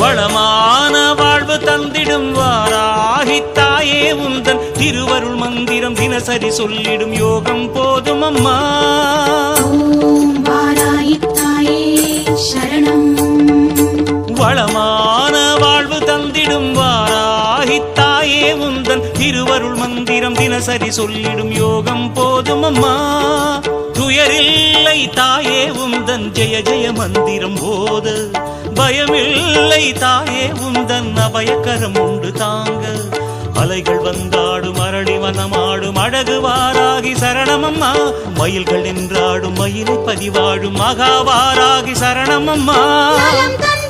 வளமான வாழ்வு தந்திடும் வாராகி தாயே உந்தன் திருவருள் மந்திரம் தினசரி சொல்லிடும் யோகம் போதும் அம்மா. ஓம் வாராகி தாயே சரணம். வளமான வாழ்வு தந்திடும் வாராகி தாயே உந்தன் திருவருள் மந்திரம் தினசரி சொல்லிடும் யோகம் போதும் அம்மா. துயரில்லை தாயே உந்தன் ஜெய ஜெய மந்திரம் போத, பயமில்லை தாயே உந்தன் அபயக்கரம் உண்டு தாங்க. அலைகள் வந்தாடும் அரளி வனமாடும் அழகு வாராகி சரணமம்மா. மயில்கள் நின்றாடும் மயிலை பதிவாடும் மகாவாராகி சரணமம்மா. நலம் தந்த